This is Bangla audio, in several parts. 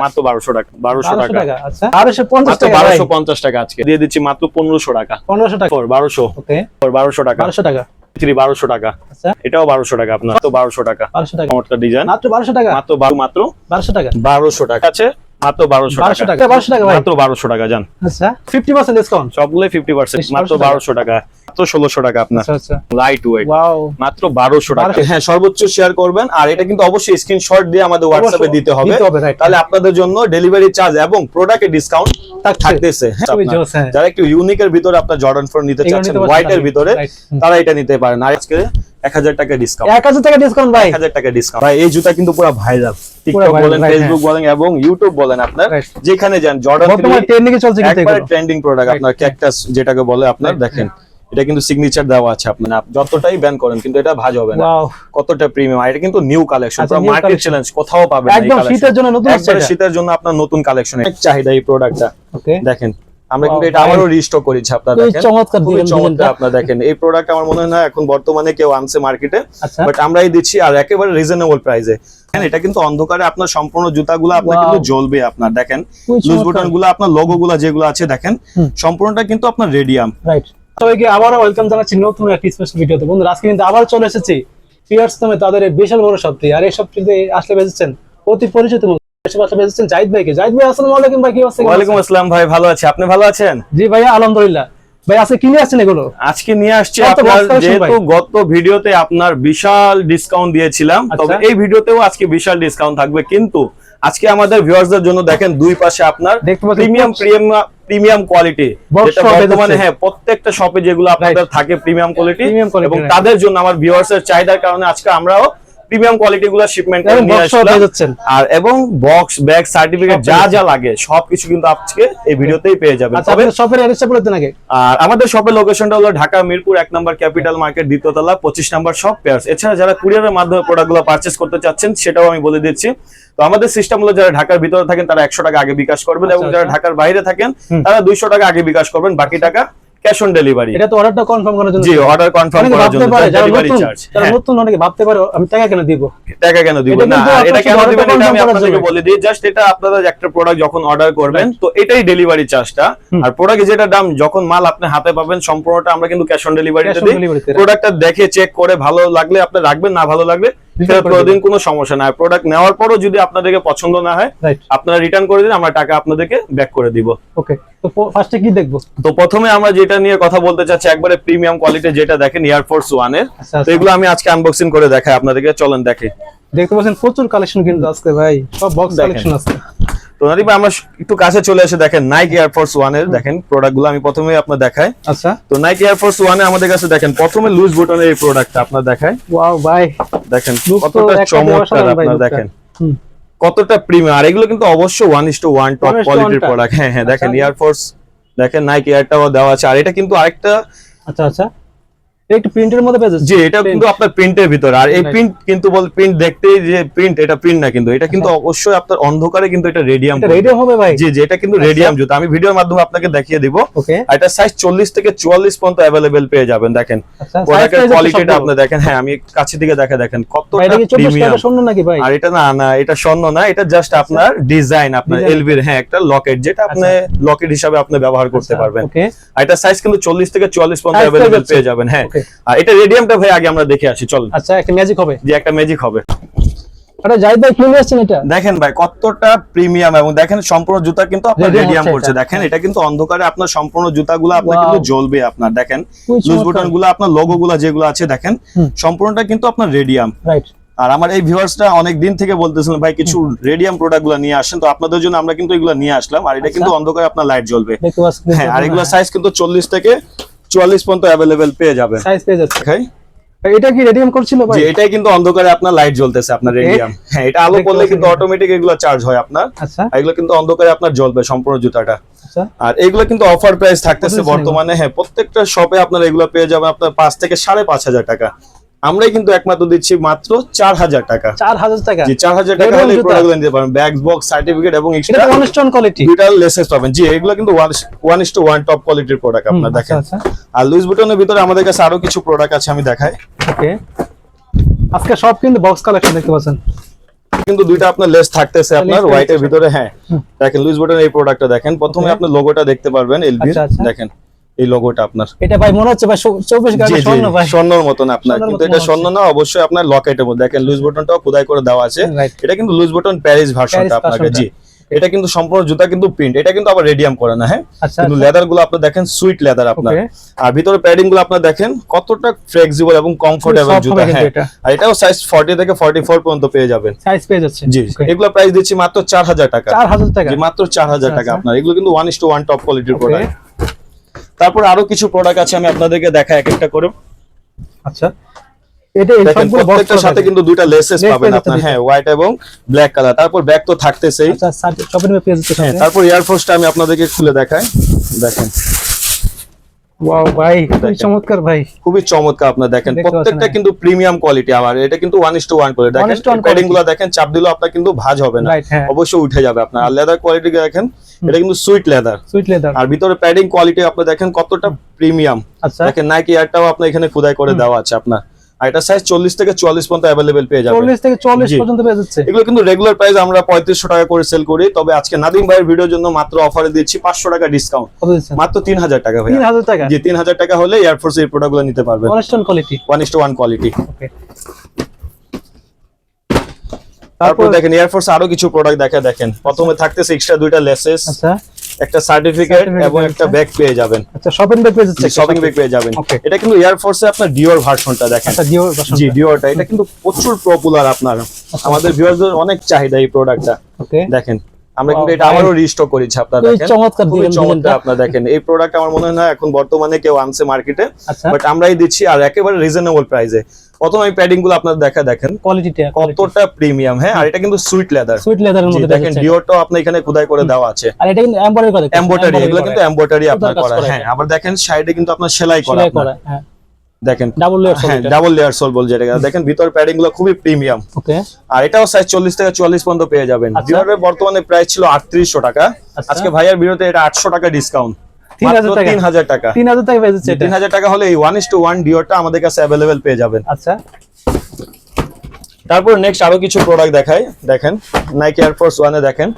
মাত্র 1200 টাকা 1200 টাকা। আচ্ছা 1250 টাকা 1250 টাকা আজকে দিয়ে দিচ্ছি মাত্র 1500 টাকা 1500 টাকা 1200 ওকে 1200 টাকা 1200 টাকা 1200 টাকা আচ্ছা এটাও 1200 টাকা আপনার তো 1200 টাকা 1200 টাকা চমৎকার ডিজাইন মাত্র 1200 টাকা মাত্র 1200 টাকা 1200 টাকা আছে মাত্র 1200 টাকা 1200 টাকা ভাই মাত্র 1200 টাকা জান আচ্ছা 50% ডিসকাউন্ট সবগুলো 50% মাত্র 1200 টাকা মাত্র 1600 টাকা আপনার আচ্ছা আচ্ছা লাইট ওয়েট ওয়াও মাত্র 1200 টাকা হ্যাঁ সর্বোচ্চ শেয়ার করবেন আর এটা কিন্তু অবশ্যই স্ক্রিনশট দিয়ে আমাদের হোয়াটসঅ্যাপে দিতে হবে তাহলে আপনাদের জন্য ডেলিভারি চার্জ এবং প্রোডাক্টের ডিসকাউন্ট থাকতেছে যারা একটু ইউনিকের ভিতরে আপনার জর্ডান 4 নিতে চাচ্ছেন হোয়াইটের ভিতরে তারা এটা নিতে পারেন আর আজকে 1000 টাকা ডিসকাউন্ট 1000 টাকা ডিসকাউন্ট ভাই 1000 টাকা ডিসকাউন্ট ভাই এই জুতা কিন্তু পুরো ভাইরাল টিকটক বলেন ফেসবুক বলেন এবং ইউটিউব বলেন আপনার যেখানে যান জর্ডান 3 বর্তমানে ট্রেন্ডিং এ চলছে কিন্তু একবারে ট্রেন্ডিং প্রোডাক্ট আপনার ক্যাকটাস যেটাকে বলে আপনার দেখেন এটা কিন্তু সিগনেচার দেওয়া আছে আপনার যতটাই ব্যান করেন কিন্তু এটা ভাঁজ হবে না কতটা প্রিমিয়াম আর এটা কিন্তু নিউ কালেকশন পুরো মার্কেট চ্যালেঞ্জ কোথাও পাবেন না একদম শীতের জন্য নতুন একবারে শীতের জন্য আপনার নতুন কালেকশন অনেক চাহিদা এই প্রোডাক্টটা ওকে দেখেন আমরা কিন্তু এটা আবারো রিস্টক করেছি আপনারা দেখেন চমৎকার চমৎকার আপনারা দেখেন এই প্রোডাক্ট আমার মনে হয় না এখন বর্তমানে কেউ আনছে মার্কেটে বাট আমরাই দিচ্ছি আর একেবারে রিজনেবল প্রাইসে এটা কিন্তু অন্ধকারে আপনার সম্পূর্ণ জুতাগুলো আপনার কিন্তু জ্বলবে আপনার দেখেন লুজ বাটনগুলো আপনার লোগোগুলো যেগুলো আছে দেখেন সম্পূর্ণটা কিন্তু আপনার রেডিয়াম রাইট সবাইকে আবারো ওয়েলকাম জানাচ্ছি নতুন একটা স্পেশাল ভিডিওতে বন্ধুরা আজকে কিন্তু আবার চলে এসেছি পিয়ার্স নামে তাদের বিশাল বড় শপটি আর এই শপটিতে আসলে বেজেছেন অতি পরিচিত জাহিদ ভাইকে জাহিদ ভাই আসসালামু আলাইকুম ভাই কি অবস্থা ওয়ালাইকুম আসসালাম ভাই ভালো আছি আপনি ভালো আছেন জি ভাই আলহামদুলিল্লাহ ভাই আজকে কি নিয়ে আসছেন এগুলো আজকে নিয়ে আসছি আপনার যেহেতু গত ভিডিওতে আপনার বিশাল ডিসকাউন্ট দিয়েছিলাম তবে এই ভিডিওতেও আজকে বিশাল ডিসকাউন্ট থাকবে কিন্তু আজকে আমাদের ভিউয়ার্সদের জন্য দেখেন দুই পাশে আপনার প্রিমিয়াম কোয়ালিটি যেটা বর্তমানে হ্যাঁ প্রত্যেকটা শপে যেগুলো আপনাদের থাকে প্রিমিয়াম কোয়ালিটি এবং তাদের জন্য আমার ভিউয়ার্সের চাহিদার কারণে আজকে আমরাও প্রিমিয়াম কোয়ালিটি গুলো শিপমেন্ট করে নিয়ে আসলাম আর এবং বক্স ব্যাগ সার্টিফিকেট যা যা লাগে সবকিছু কিন্তু আজকে এই ভিডিওতেই পেয়ে যাবেন তবে শপের অ্যাড্রেসটা বলে দেন আগে আর আমাদের শপের লোকেশনটা হলো ঢাকা মিরপুর 1 নম্বর ক্যাপিটাল মার্কেট দ্বিতীয় তলা 25 নম্বর শপ পেয়ার্স এছাড়া যারা কুরিয়ারের মাধ্যমে প্রোডাক্টগুলো পারচেজ করতে চাচ্ছেন সেটাও আমি বলে দিচ্ছি তো আমাদের সিস্টেম হলো যারা ঢাকার ভিতরে থাকেন তারা 100 টাকা আগে বিকাশ করবেন এবং যারা ঢাকার বাইরে থাকেন তারা 200 টাকা আগে বিকাশ করবেন বাকি টাকা ক্যাশ অন ডেলিভারি এটা তো অর্ডারটা কনফার্ম করার জন্য জি অর্ডার কনফার্ম করার জন্য ডেলিভারি চার্জ তারা নতুন অনেকে ভাবতে পারে আমি টাকা কেন দিব না এটা কেন দিবেন এটা আমি আপনাদেরকে বলে দিই জাস্ট এটা আপনারা একটা প্রোডাক্ট যখন অর্ডার করবেন তো এটাই ডেলিভারি চার্জটা আর প্রোডাক্টে যেটা দাম যখন মাল আপনি হাতে পাবেন সম্পূর্ণটা আমরা কিন্তু ক্যাশ অন ডেলিভারিতে দিই প্রোডাক্টটা দেখে চেক করে ভালো লাগলে আপনি রাখবেন না ভালো লাগলে প্রতিদিন কোনো সমস্যা নাই প্রোডাক্ট নেওয়ার পরও যদি আপনাদেরকে পছন্দ না হয় আপনারা রিটার্ন করে দিন আমরা টাকা আপনাদেরকে ব্যাক করে দিব ওকে তো ফার্স্টে কি দেখবো তো প্রথমে আমরা যেটা নিয়ে কথা বলতে চাচ্ছি একবারে প্রিমিয়াম কোয়ালিটি যেটা দেখেন এয়ার ফোর্স 1 এর তো এগুলো আমি আজকে আনবক্সিং করে দেখাই আপনাদেরকে চলেন দেখি দেখতে পাচ্ছেন প্রচুর কালেকশন কিন্তু আজকে ভাই সব বক্স কালেকশন আছে তো নাদিব ভাই আমরা একটু কাছে চলে এসে দেখেন নাইকি এয়ার ফোর্স 1 এর দেখেন প্রোডাক্টগুলো আমি প্রথমেই আপনাদের দেখাই আচ্ছা তো নাইকি এয়ার ফোর্স 1 এ আমাদের কাছে দেখেন প্রথমে লুজ বাটনের এই প্রোডাক্টটা আপনাদের দেখাই ওয়াও ভাই দেখেন কতটা চমৎকার আপনারা দেখেন কতটা প্রিমিয়াম আর এগুলো কিন্তু অবশ্যই 1:1 টপ কোয়ালিটির প্রোডাক্ট হ্যাঁ হ্যাঁ দেখেন এয়ার ফোর্স দেখেন নাইকি এয়ারটাও দেওয়া আছে আর এটা কিন্তু আরেকটা আচ্ছা আচ্ছা একটু প্রিন্টের মধ্যে পেয়েছে জি এটা কিন্তু আপনার প্রিন্টের ভিতর আর এই প্রিন্ট কিন্তু বল প্রিন্ট দেখতেই যে প্রিন্ট এটা প্রিন্ট না কিন্তু এটা কিন্তু অবশ্যই আপনার অন্ধকারে কিন্তু এটা রেডিয়াম হবে ভাই জি জি এটা কিন্তু রেডিয়াম জুতা আমি ভিডিওর মাধ্যমে আপনাকে দেখিয়ে দিব আর এটা সাইজ 40 থেকে 44 পর্যন্ত अवेलेबल পেয়ে যাবেন দেখেন প্রোডাক্টের কোয়ালিটিটা আপনি দেখেন হ্যাঁ আমি কাছে থেকে দেখেন কতটা প্রিমিয়াম স্বর্ণ নাকি ভাই আর এটা না এটা স্বর্ণ না এটা জাস্ট আপনার ডিজাইন আপনার এলভির হ্যাঁ একটা লকেট যেটা আপনি লকেট হিসেবে আপনি ব্যবহার করতে পারবেন আর এটা সাইজ কিন্তু 40 থেকে 44 পর্যন্ত अवेलेबल পেয়ে যাবেন হ্যাঁ আর এটা রেডিয়ামটা ভাই আগে আমরা দেখে আসি চল আচ্ছা একটা ম্যাজিক হবে জি একটা ম্যাজিক হবে আরে জাহিদ ভাই কি নিয়ে আসছেন এটা দেখেন ভাই কতটা প্রিমিয়াম এবং দেখেন সম্পূর্ণ জুতা কিন্তু আপনার রেডিয়াম করছে দেখেন এটা কিন্তু অন্ধকারে আপনার সম্পূর্ণ জুতাগুলো আপনার কিন্তু জ্বলবে আপনার দেখেন লুজ বাটনগুলো আপনার লোগোগুলো যেগুলো আছে দেখেন সম্পূর্ণটা কিন্তু আপনার রেডিয়াম রাইট আর আমার এই ভিউয়ার্সটা অনেক দিন থেকে বলতেছিলেন ভাই কিছু রেডিয়াম প্রোডাক্টগুলো নিয়ে আসেন তো আপনাদের জন্য আমরা কিন্তু এগুলো নিয়ে আসলাম আর এটা কিন্তু অন্ধকারে আপনার লাইট জ্বলবে হ্যাঁ আর এগুলো সাইজ কিন্তু 40 থেকে 44 পর্যন্ত अवेलेबल পেয়ে যাবেন সাইজ পেয়ে যাচ্ছে ভাই এটা কি রেডিয়াম করছিল ভাই জি এটাই কিন্তু অন্ধকারে আপনার লাইট জ্বলতেছে আপনার রেডিয়াম হ্যাঁ এটা আলো পড়লে কিন্তু অটোমেটিক এগুলো চার্জ হয় আপনার আচ্ছা এগুলো কিন্তু অন্ধকারে আপনার জ্বলবে সম্পূর্ণ জুতাটা আচ্ছা আর এগুলো কিন্তু অফার প্রাইস থাকতেছে বর্তমানে হ্যাঁ প্রত্যেকটা শপে আপনারা এগুলো পেয়ে যাবেন আপনার 5 থেকে 5500 টাকা আমরাই কিন্তু একমাত্র দিচ্ছি মাত্র 4000 টাকা 4000 টাকা জি 4000 টাকা হলে এই প্রোডাক্টগুলো নিতে পারেন ব্যাগ বক্স সার্টিফিকেট এবং এক্সট্রা এটা 1:1 কোয়ালিটি দুইটার লেসেস পাবেন জি এগুলো কিন্তু 1:1 টপ কোয়ালিটির প্রোডাক্ট আপনারা দেখেন আর লুজ বাটনের ভিতরে আমাদের কাছে আরো কিছু প্রোডাক্ট আছে আমি দেখাই ওকে আজকে সব কিন্তু বক্স কালেকশন দেখতে পাচ্ছেন কিন্তু দুইটা আপনার লেস থাকতেছে আপনার হোয়াইটের ভিতরে। হ্যাঁ দেখেন লুইস বুটন এই প্রোডাক্টটা দেখেন, প্রথমে আপনি লোগোটা দেখতে পারবেন এলবির। দেখেন এই লোগোটা আপনার, এটা ভাই মনে হচ্ছে ভাই 24 ক্যারেট স্বর্ণ ভাই, স্বর্ণের মতন আপনার, কিন্তু এটা স্বর্ণ না, অবশ্যই আপনার লকেটের মধ্যে। দেখেন লুইস বুটনটাও খোদাই করে দেওয়া আছে। এটা কিন্তু লুইস বুটন প্যারিস ভার্সনটা আপনাকে। জি এটা কিন্তু সম্পূর্ণ জুতা কিন্তু প্রিন্ট, এটা কিন্তু আবার রেডিয়াম করে না। হ্যাঁ কিন্তু লেদার গুলো আপনি দেখেন সুইট লেদার আপনার, আর ভিতরে প্যাডিং গুলো আপনার দেখেন কতটা ফ্লেক্সিবল এবং কমফোর্টেবল জুতা। হ্যাঁ আর এটাও সাইজ 40 থেকে 44 পর্যন্ত পেয়ে যাবেন, সাইজ পেয়ে যাচ্ছে। জি এগুলো প্রাইস দিচ্ছি মাত্র 4000 টাকা। 4000 টাকা, জি মাত্র 4000 টাকা আপনার। এগুলো কিন্তু 1:1 টপ কোয়ালিটির প্রোডাক্ট। তারপর আরো কিছু প্রোডাক্ট আছে, আমি আপনাদেরকে দেখাই এক একটা করে। আচ্ছা এটা এই সবগুলো প্রত্যেকটার সাথে কিন্তু দুইটা লেসেস পাবেন আপনার। হ্যাঁ হোয়াইট এবং ব্ল্যাক কালার। তারপর ব্যাগ তো থাকতেছেই। আচ্ছা শপিং পেজ আছে। হ্যাঁ তারপর এয়ার ফোর্সটা আমি আপনাদেরকে খুলে দেখাই। দেখেন ওয়াও ভাই খুবই চমৎকার ভাই, খুবই চমৎকার আপনারা দেখেন প্রত্যেকটা কিন্তু প্রিমিয়াম কোয়ালিটি। আমার এটা কিন্তু 1:1 করে দেখেন, প্যাডিং গুলো দেখেন চাপ দিলেও আপনার কিন্তু ভাঁজ হবে না, অবশ্যই উঠে যাবে আপনার। আর লেদার কোয়ালিটি দেখেন, এটা কিন্তু সুইট লেদার, আর ভিতরে প্যাডিং কোয়ালিটি আপনি দেখেন কতটা প্রিমিয়াম। দেখেন নাইকি এয়ারটাও আপনার এখানে খোদাই করে দেওয়া আছে আপনার। আর এটা সাইজ 40 থেকে 44 পর্যন্ত अवेलेबल পেয়ে যাবেন। 40 থেকে 40 পর্যন্ত পেয়ে যাচ্ছে। এগুলো কিন্তু রেগুলার প্রাইস আমরা 3500 টাকা করে সেল করি, তবে আজকে নাদিম ভাইয়ের ভিডিওর জন্য মাত্র অফারে দিচ্ছি 500 টাকা ডিসকাউন্ট। মাত্র 3000 টাকা ভাই। 3000 টাকা, জি 3000 টাকা হলে এয়ার ফোর্স এর প্রোডাক্টগুলো নিতে পারবেন। 1:1 কোয়ালিটি, 1:1 কোয়ালিটি। ওকে তারপর দেখেন এয়ার ফোর্স আরো কিছু প্রোডাক্ট দেখেন। প্রথমে থাকতেছে এক্সট্রা দুইটা লেসেস, আচ্ছা একটা সার্টিফিকেট এবং একটা ব্যাগ পেয়ে যাবেন। আচ্ছা শপিং ব্যাগ পেয়ে যাচ্ছে, শপিং ব্যাগ পেয়ে যাবেন। এটা কিন্তু এয়ার ফোর্সে আপনার ডিওর ভার্সনটা দেখেন। আচ্ছা ডিওর ভার্সন, জি ডিওরটা এটা কিন্তু প্রচুর পপুলার আপনার, আমাদের ভিউয়ারদের অনেক চাহিদা এই প্রোডাক্টটা। ওকে দেখেন আমরা কিন্তু এটা আবারও রিস্টক করেছি আপনারা দেখেন, চমৎকার চমৎকার আপনারা দেখেন। এই প্রোডাক্ট আমার মনে হয় না এখন বর্তমানে কেউ আনছে মার্কেটে, বাট আমরাই দিচ্ছি আর একেবারে রিজনেবল প্রাইসে। প্রথমে এই প্যাডিং গুলো আপনারা দেখেন কোয়ালিটিটা কতটা প্রিমিয়াম। হ্যাঁ আর এটা কিন্তু সুইট লেদার, সুইট লেদারের মধ্যে দেখেন ডিওরটাও আপনি এখানে খোদাই করে দেওয়া আছে। আর এটা কিন্তু এমব্রয়ডারি করা, এমব্রয়ডারি এগুলো কিন্তু এমব্রয়ডারি আপনার করা। হ্যাঁ আবার দেখেন সাইডে কিন্তু আপনার সেলাই করা। হ্যাঁ দেখেন ডাবল লেয়ার সোল, হ্যাঁ ডাবল লেয়ার সোল বল যেটা দেখেন। ভিতর প্যাডিং গুলো খুবই প্রিমিয়াম। ওকে আর এটাও সাইজ 40 থেকে 44 পর্যন্ত পেয়ে যাবেন। ডিওরের বর্তমানে প্রাইস ছিল 3800 টাকা, আজকে ভাইয়ার ভিডিওতে এটা 800 টাকা ডিসকাউন্ট। 3000 টাকা, 3000 টাকা পেয়ে যাচ্ছে। 3000 টাকা হলে এই 1:1 ডিওরটা আমাদের কাছে अवेलेबल পেয়ে যাবেন। আচ্ছা তারপর নেক্সট আরো কিছু প্রোডাক্ট দেখাই। দেখেন নাইকি এয়ার ফোর্স 1 এ দেখেন,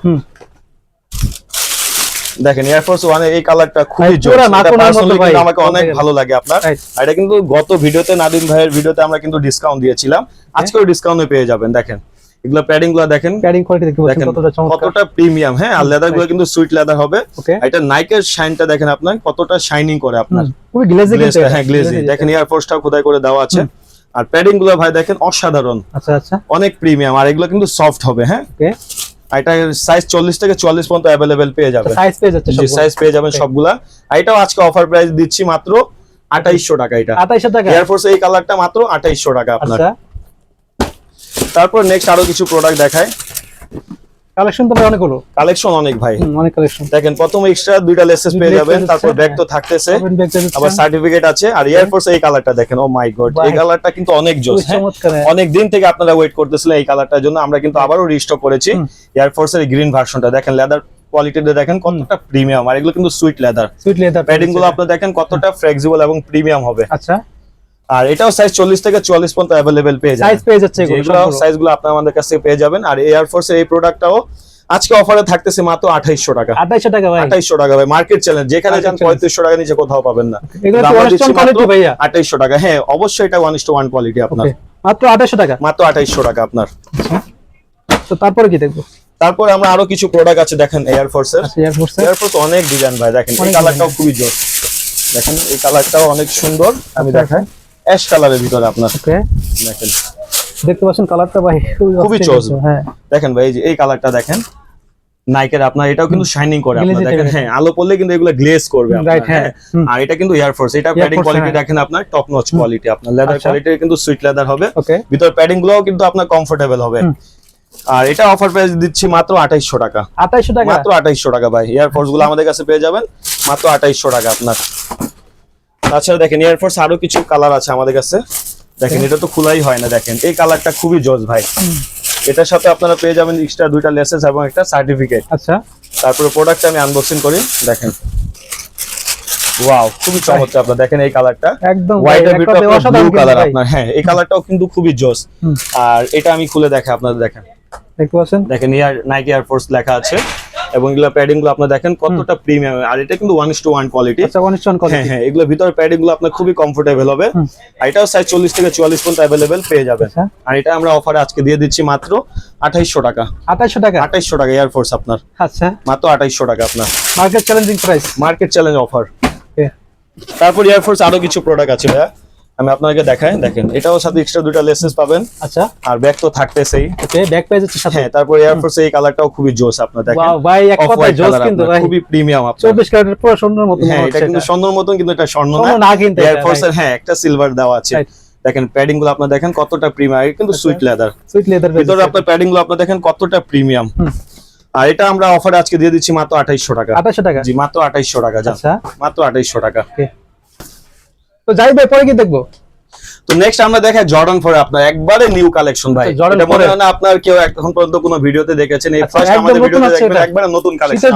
দেখেন এয়ার ফোর্স 1 এর এই কালারটা খুবই জোর, এটা পার্সোনালি কিন্তু আমাকে অনেক ভালো লাগে আপনার। আর এটা কিন্তু গত ভিডিওতে নাদিম ভাইয়ের ভিডিওতে আমরা কিন্তু ডিসকাউন্ট দিয়েছিলাম, আজকেও ডিসকাউন্টে পেয়ে যাবেন। দেখেন এগুলা প্যাডিং গুলো দেখেন, প্যাডিং কোয়ালিটি দেখেন কতটা প্রিমিয়াম। হ্যাঁ আর লেদার গুলো কিন্তু সুইট লেদার হবে। এটা নাইকের শাইনটা দেখেন আপনার কতটা শাইনিং করে আপনার, খুবই গ্লেজি। হ্যাঁ গ্লেজি দেখেন, এয়ার ফোর্সটাও খোদাই করে দেওয়া আছে। আর প্যাডিং গুলো ভাই দেখেন অসাধারণ, আচ্ছা আচ্ছা অনেক প্রিমিয়াম। আর এগুলো কিন্তু সফট হবে। হ্যাঁ এটা সাইজ 40 থেকে 44 পর্যন্ত अवेलेबल পেয়ে যাবেন, সাইজ পেয়ে যাচ্ছে, জি সাইজ পেয়ে যাবেন সবগুলা। এটাও আজকে অফার প্রাইস দিচ্ছি মাত্র 2800 টাকা। এটা 2800 টাকা এয়ার ফোর্স এই কালারটা মাত্র 2800 টাকা আপনার। আচ্ছা তারপর নেক্সট আরো কিছু প্রোডাক্ট দেখাই। কালেকশন তো অনেক হলো, কালেকশন অনেক ভাই, অনেক কালেকশন। দেখেন প্রথমে এক্সট্রা দুইটা লেসেস পেয়ে যাবেন, তারপর ব্যাগ তো থাকতেছে, আবার সার্টিফিকেট আছে। আর এয়ার ফোর্স এই কালারটা দেখেন, ও মাই গড এই কালারটা কিন্তু অনেক জোস। অনেক দিন থেকে আপনারা ওয়েট করতেছিলেন এই কালারটার জন্য, আমরা কিন্তু আবারও রিস্টক করেছি এয়ার ফোর্সের গ্রিন ভার্সনটা। দেখেন লেদার কোয়ালিটিটা দেখেন কতটা প্রিমিয়াম, আর এগুলো কিন্তু sweet leather, sweet leather padding গুলো আপনারা দেখেন কতটা ফ্লেক্সিবল এবং প্রিমিয়াম হবে। আচ্ছা আর এটাও সাইজ 40 থেকে 44 পর্যন্ত अवेलेबल পেয়ে যাবেন, সাইজ পেয়ে যাচ্ছে। এগুলো সাইজগুলো আপনারা আমাদের কাছে পেয়ে যাবেন। আর এয়ার ফোর্সের এই প্রোডাক্টটাও আজকে অফারে থাকতেছে মাত্র 2800 টাকা। 2800 টাকা ভাই, 2800 টাকা ভাই। মার্কেট চ্যালেঞ্জ, যেখানে যান 3500 টাকা নিচে কোথাও পাবেন না। এগুলো 1:1 কোয়ালিটি ভাইয়া, 2800 টাকা। হ্যাঁ অবশ্যই এটা 1:1 কোয়ালিটি আপনার, মাত্র 2800 টাকা, মাত্র 2800 টাকা আপনার। তো তারপরে কি দেখবো? তারপরে আমরা আরো কিছু প্রোডাক্ট আছে দেখেন এয়ার ফোর্সের। এয়ার ফোর্স অনেক ডিজাইন ভাই, দেখেন এই কালারটাও খুবই জোস। দেখেন এই কালারটাও অনেক সুন্দর, আমি দেখাই অ্যাশ কালারের ভিতরে আপনার। ওকে দেখেন দেখতে পাচ্ছেন কালারটা ভাই খুবই জোস। হ্যাঁ দেখেন ভাই এই যে এই কালারটা দেখেন নাইকের আপনার, এটাও কিন্তু শাইনিং করে আপনার। দেখেন হ্যাঁ আলো পড়লে কিন্তু এগুলো গ্লেজ করবে আপনার। হ্যাঁ আর এটা কিন্তু এয়ার ফোর্স, এটা প্যাডিং কোয়ালিটি দেখেন আপনার টপ নচ কোয়ালিটি আপনার। লেদার কোয়ালিটি কিন্তু সুইট লেদার হবে, ভিতর প্যাডিং গুলোও কিন্তু আপনার কমফোর্টেবল হবে। আর এটা অফার প্রাইস দিচ্ছি মাত্র 2800 টাকা। 2800 টাকা, মাত্র 2800 টাকা ভাই। এয়ার ফোর্স গুলো আমাদের কাছে পেয়ে যাবেন মাত্র 2800 টাকা আপনার। তাছাড়া দেখেন এয়ার ফোর্স আরো কিছু কালার আছে আমাদের কাছে। দেখেন এটা তো খোলাই হয় না, দেখেন এই কালারটা খুবই জোস ভাই। এটার সাথে আপনারা পেয়ে যাবেন এক্সট্রা দুইটা লেসেস এবং একটা সার্টিফিকেট। আচ্ছা তারপরে প্রোডাক্ট আমি আনবক্সিং করি। দেখেন ওয়াও খুবই চমৎকার আপনারা দেখেন এই কালারটা একদম হোয়াইট এর ভিতরে ব্লু কালার আপনার। হ্যাঁ এই কালারটাও কিন্তু খুবই জোস। আর এটা আমি খুলে দেখাই আপনাদের, দেখেন দেখতে পাচ্ছেন, দেখেন ইয়ার নাইকি এয়ার ফোর্স লেখা আছে এবং এগুলা প্যাডিং গুলো আপনারা দেখেন কতটা প্রিমিয়াম, আর এটা কিন্তু 1:1 কোয়ালিটি। আচ্ছা 1:1 কোয়ালিটি। হ্যাঁ, এগুলোর ভিতরে প্যাডিং গুলো আপনার খুবই কমফোর্টেবল হবে। আর এটাও সাইজ 40 থেকে 44 পর্যন্ত अवेलेबल পেয়ে যাবেন। আর এটা আমরা অফারে আজকে দিয়ে দিচ্ছি মাত্র 2800 টাকা। 2800 টাকা? 2800 টাকা এয়ার ফোর্স আপনার। আচ্ছা, মাত্র 2800 টাকা আপনার। Market challenging price, market challenge offer. তারপর এয়ার ফোর্স আরো কিছু প্রোডাক্ট আছে ভাইয়া, আমি আপনাকে দেখাই। দেখেন এটাও সাথে এক্সট্রা দুটো লেসেস পাবেন। আচ্ছা, আর ব্যাগ তো থাকতেছেই। ওকে, ব্যাগ পেয়ে যাচ্ছে সাথে। হ্যাঁ, তারপর এয়ার ফোর্স এই কালারটাও খুবই জোস আপনারা দেখেন। ওয়াও ভাই, এক কথায় জোস কিন্তু ভাই, খুবই প্রিমিয়াম আপনার। 24 ক্যারেটের পুরো স্বর্ণের মতো। হ্যাঁ, এটা কিন্তু স্বর্ণের মতন, কিন্তু এটা স্বর্ণ না কিন্তু এয়ার ফোর্সের। হ্যাঁ, একটা সিলভার দেওয়া আছে। দেখেন প্যাডিং গুলো আপনারা দেখেন কতটা প্রিমিয়াম, কিন্তু সুইট লেদার। সুইট লেদার ভিতরে আপনার প্যাডিং গুলো আপনারা দেখেন কতটা প্রিমিয়াম। আর এটা আমরা অফারে আজকে দিয়ে দিচ্ছি মাত্র 2800 টাকা। 2800 টাকা? জি, মাত্র 2800 টাকা। আচ্ছা, মাত্র 2800 টাকা। তো যাই ভাই, পরে কি দেখবো? তো নেক্সট আমরা দেখাই জর্ডান 4 আপনার একবারে নিউ কালেকশন ভাই। এটা মনে হয় না আপনার কেউ এখন পর্যন্ত কোনো ভিডিওতে দেখেছেন, এই ফার্স্ট আমাদের ভিডিওতে দেখবেন একবারে নতুন কালেকশন।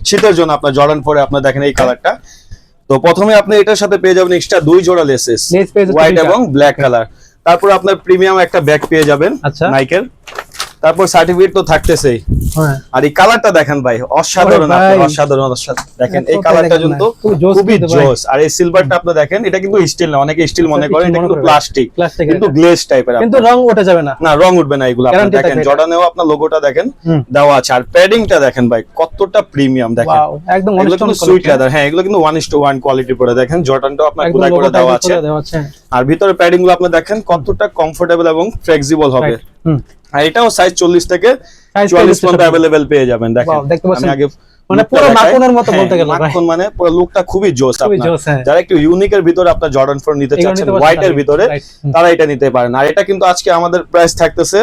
শীতের জন্য আপনার জর্ডান 4 আপনার দেখেন এই কালারটা। তো প্রথমে আপনি এটার সাথে পেয়ে যাবেন এক্সট্রা 2 জোড়া লেসেস, হোয়াইট এবং ব্ল্যাক কালার। তারপর আপনার প্রিমিয়াম একটা ব্যাগ পেয়ে যাবেন নাইকের। তারপর সার্টিফিকেট তো থাকতেছেই। আর এই কালারটা দেখেন ভাই, অসাধারণ, অসাধারণ। দেখেন এই কালারটা কিন্তু খুবই জোস। আর এই সিলভারটা আপনি দেখেন, এটা কিন্তু স্টিল না, অনেকে স্টিল মনে করেন, এটা কিন্তু প্লাস্টিক, কিন্তু গ্লেজ টাইপের। কিন্তু রং উঠে যাবে না? না, রং উঠবে না এগুলো। আপনি দেখেন জর্ডানেও আপনার লোগোটা দেখেন দেওয়া আছে। আর প্যাডিংটা দেখেন ভাই কতটা প্রিমিয়াম, দেখেন একদম সুইট লেদার। হ্যাঁ, এগুলো কিন্তু 1:1 কোয়ালিটি পড়ে। দেখেন জর্ডানটাও আপনার খোদাই করে দেওয়া আছে। আর ভিতরে প্যাডিং গুলো আপনি দেখেন কতটা কমফোর্টেবল এবং ফ্লেক্সিবল হবে। আর এটাও সাইজ 40 থেকে 44 পর্যন্ত अवेलेबल পেয়ে যাবেন। দেখেন আমি আগে মানে পুরো মাখনের মতো বলতে গেলে, মাখন মানে পুরো লুকটা খুবই জোস আপনার। যারা একটু ইউনিকের ভিতরে আপনার জর্ডান 4 নিতে চাচ্ছেন হোয়াইট এর ভিতরে, তারা এটা নিতে পারেন। আর এটা কিন্তু আজকে আমাদের প্রাইস থাকতেছে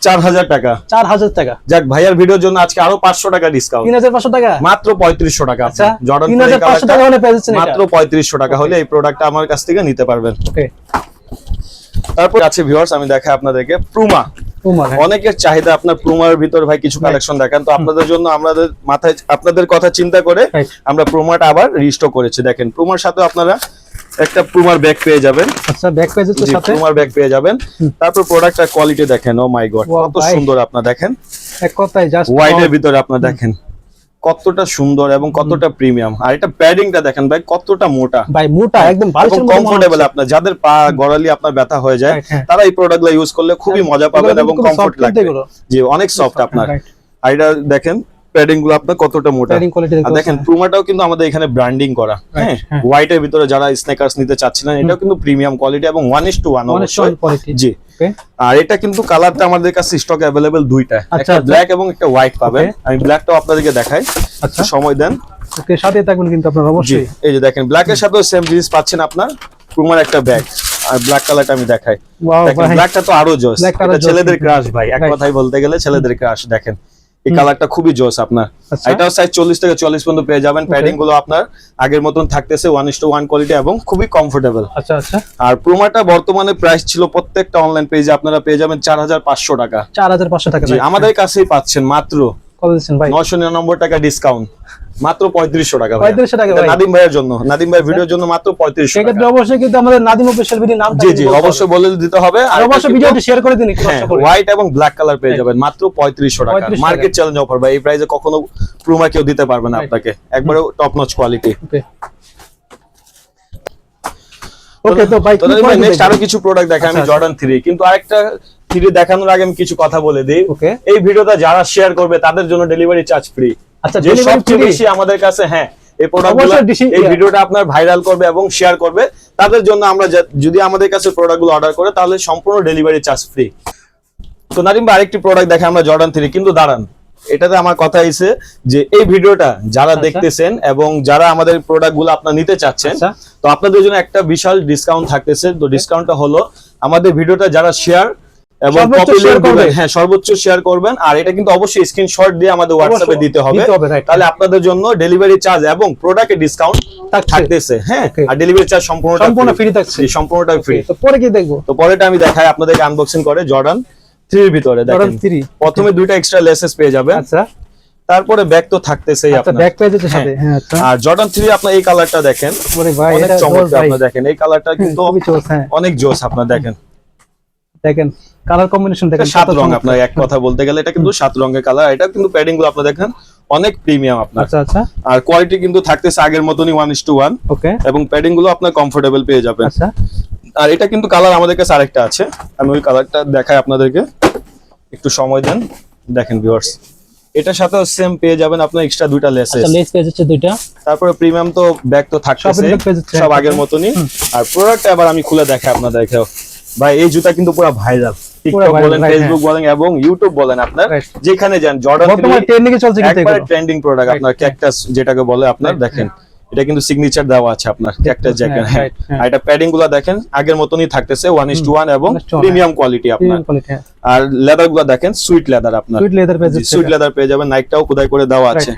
4000 টাকা। 4000 টাকা? যাক, ভাইয়ার ভিডিওর জন্য আজকে আরো 500 টাকা ডিসকাউন্ট। 3500 টাকা? মাত্র 3500 টাকা। আচ্ছা, জর্ডান 3500 টাকা হলে পেয়ে যাচ্ছেন মাত্র 3500 টাকা হলে এই প্রোডাক্টটা আমার কাছ থেকে নিতে পারবেন। ওকে, তারপর আছে ভিউয়ার্স, আমি দেখাই আপনাদেরকে পুমা। অনেকের চাহিদা আপনার পুমার ভিতর ভাই কিছু কালেকশন দেখান। তো আপনাদের জন্য আমাদের মাথায় আপনাদের কথা চিন্তা করে আমরা পুমাটা আবার রিস্টক করেছি। দেখেন পুমার সাথে আপনারা একটা পুমার ব্যাগ পেয়ে যাবেন। আচ্ছা, ব্যাগ পেয়ে যাচ্ছে সাথে, পুমার ব্যাগ পেয়ে যাবেন। তারপর প্রোডাক্টটার কোয়ালিটি দেখেন, ও মাই গড কত সুন্দর। আপনারা দেখেন এক কথায় জাস্ট হোয়াইট এর ভিতরে আপনারা দেখেন কতটা সুন্দর এবং কতটা প্রিমিয়াম। আর এটা প্যাডিংটা দেখেন ভাই কতটা মোটা, ভাই মোটা একদম বালিশের মতো কমফোর্টেবল। আপনার যাদের পা গড়ালি আপনার ব্যথা হয়ে যায়, তারা এই প্রোডাক্টগুলো ইউজ করলে খুবই মজা পাবেন এবং কমফোর্ট লাগবে। জি, অনেক সফট আপনার। আর এটা দেখেন প্যাডিং গুলো আপনার কতটা মোটা। আর দেখেন পুমাটাও কিন্তু আমাদের এখানে ব্র্যান্ডিং করা। হ্যাঁ, হোয়াইট এর ভিতরে যারা স্নেকার্স নিতে চাচ্ছিলেন, এটাও কিন্তু প্রিমিয়াম কোয়ালিটি এবং 1:1 অবশ্যই। জি, আর এটা কিন্তু কালারটা আমাদের কাছে স্টক अवेलेबल দুইটা, একটা ব্ল্যাক এবং একটা হোয়াইট পাবেন। আমি ব্ল্যাকটাও আপনাদেরকে দেখাই, আচ্ছা সময় দেন। ওকে, সাথে থাকবেন কিন্তু আপনারা অবশ্যই। এই যে দেখেন ব্ল্যাক এর সাথেও সেম জিনিস পাচ্ছেন আপনার, পুমার একটা ব্যাগ। আর ব্ল্যাক কালারটা আমি দেখাই, দেখেন ব্ল্যাকটা তো আরো জোস। এটা ছেলেদের ক্রাশ ভাই, এক কথাই বলতে গেলে ছেলেদের ক্রাশ। দেখেন এই কালারটা খুবই জোস আপনার। এটাও সাইজ 40 থেকে 44 পর্যন্ত পেয়ে যাবেন। প্যাডিং গুলো আপনার আগের মতন থাকতেছে 1:1 কোয়ালিটি এবং খুবই কমফোর্টেবল। আচ্ছা আচ্ছা। আর পুমাটা বর্তমানে প্রাইস ছিল প্রত্যেকটা অনলাইন পেজে আপনারা পেয়ে যাবেন 4500 টাকা। 4500 টাকা আমাদের কাছেই পাচ্ছেন মাত্র কত দিচ্ছেন ভাই? 999 টাকা ডিসকাউন্ট, মাত্র 3500 টাকা। 3500 টাকা ভাই নাদিম ভাইয়ের জন্য, নাদিম ভাইয়ের ভিডিওর জন্য মাত্র 3500 টাকা। সেক্ষেত্রে অবশ্যই কিন্তু আমাদের নাদিম অফিশিয়াল ভিডিও নামটা জি জি অবশ্যই বলে দিতে হবে। আর অবশ্যই ভিডিওটি শেয়ার করে দিন একটু কষ্ট করে। হোয়াইট এবং ব্ল্যাক কালার পেয়ে যাবেন মাত্র 3500 টাকা। মার্কেট চ্যালেঞ্জ অফার ভাই, এই প্রাইসে কখনো পুমা কেউ দিতে পারবে না আপনাকে, একবারে টপ নচ কোয়ালিটি। ওকে, তো ভাই নেক্সট আরো কিছু প্রোডাক্ট দেখাই আমি জর্ডান 3। কিন্তু আরেকটা 3 দেখানোর আগে আমি কিছু কথা বলে দিই। এই ভিডিওটা যারা শেয়ার করবে তাদের জন্য ডেলিভারি চার্জ ফ্রি। আচ্ছা, যে সবচেয়ে বেশি আমাদের কাছে হ্যাঁ এই প্রোডাক্টগুলো এই ভিডিওটা আপনার ভাইরাল করবে এবং শেয়ার করবে, তাদের জন্য আমরা যদি আমাদের কাছে প্রোডাক্টগুলো অর্ডার করে তাহলে সম্পূর্ণ ডেলিভারি চার্জ ফ্রি। তো নারিম ভাই আরেকটি প্রোডাক্ট দেখে আমরা জর্ডান 3। কিন্তু দাঁড়ান, এটাতে আমার কথা হইছে যে এই ভিডিওটা যারা দেখতেছেন এবং যারা আমাদের প্রোডাক্টগুলো আপনারা নিতে চাচ্ছেন, তো আপনাদের জন্য একটা বিশাল ডিসকাউন্ট থাকতেছে। তো ডিসকাউন্টটা হলো আমাদের ভিডিওটা যারা শেয়ার এবং পপুলার করবেন, হ্যাঁ সর্বোচ্চ শেয়ার করবেন। আর এটা কিন্তু অবশ্যই স্ক্রিনশট দিয়ে আমাদের হোয়াটসঅ্যাপে দিতে হবে, তাহলে আপনাদের জন্য ডেলিভারি চার্জ এবং প্রোডাক্টের ডিসকাউন্ট থাকতেছে। হ্যাঁ, আর ডেলিভারি চার্জ সম্পূর্ণ ফ্রি থাকছে, সম্পূর্ণটা ফ্রি। তো পরে কি দেখবো? তো পরেটা আমি দেখাই আপনাদেরকে আনবক্সিং করে জর্ডান 3 এর ভিতরে। দেখেন প্রথমে দুইটা এক্সট্রা লেসেস পেয়ে যাবেন। আচ্ছা, তারপরে ব্যাগ তো থাকতেছেই আপনার, ব্যাগ পেয়ে যাচ্ছে সাথে। হ্যাঁ, আচ্ছা। আর জর্ডান 3 আপনার এই কালারটা দেখেন, ওরে ভাই এটা চমৎকার। আপনারা দেখেন এই কালারটা কিন্তু অনেক জোস। আপনারা দেখেন দেখেন কালার কম্বিনেশন দেখেন, 7 রং আপনার এক কথা বলতে গেলে এটা কিন্তু 7 রঙের কালার। এটা কিন্তু প্যাডিং গুলো আপনারা দেখেন অনেক প্রিমিয়াম আপনার। আচ্ছা আচ্ছা। আর কোয়ালিটি কিন্তু থাকতেছে আগের মতনই 1:1। ওকে। এবং প্যাডিং গুলো আপনার কমফোর্টেবল পেয়ে যাবেন। আচ্ছা। আর এটা কিন্তু কালার আমাদের কাছে আরেকটা আছে, আমি ওই কালারটা দেখাই আপনাদেরকে, একটু সময় দেন। দেখেন ভিউয়ার্স, এটার সাথে সেম পেয়ে যাবেন আপনার এক্সট্রা দুইটা লেসেস। আচ্ছা, লেস পেয়ে যাচ্ছে দুইটা। তারপরে প্রিমিয়াম তো ব্যাগ তো থাকতেছে সব আগের মতনই। আর প্রোডাক্টটা আবার আমি খুলে দেখাই আপনাদেরকে। ভাই এই জুতা কিন্তু পুরো ভাইরাল, টিকটক বলেন, ফেসবুক বলেন এবং ইউটিউব বলেন, আপনার যেখানে যান জর্ডান বর্তমানে ট্রেন্ডিং এ চলছে কিন্তু একবারে ট্রেন্ডিং প্রোডাক্ট আপনার ক্যাকটাস যেটাকে বলে আপনার। দেখেন এটা কিন্তু সিগনেচার দেওয়া আছে আপনার ক্যাকটাস জ্যাকেট। হ্যাঁ, আর এটা প্যাডিং গুলো দেখেন আগের মতনই থাকতেছে 1:1 এবং প্রিমিয়াম কোয়ালিটি আপনার। আর লেদার গুলো দেখেন সুইট লেদার আপনার, সুইট লেদার পেয়ে যাবেন। নাইকটাও খোদাই করে দেওয়া আছে।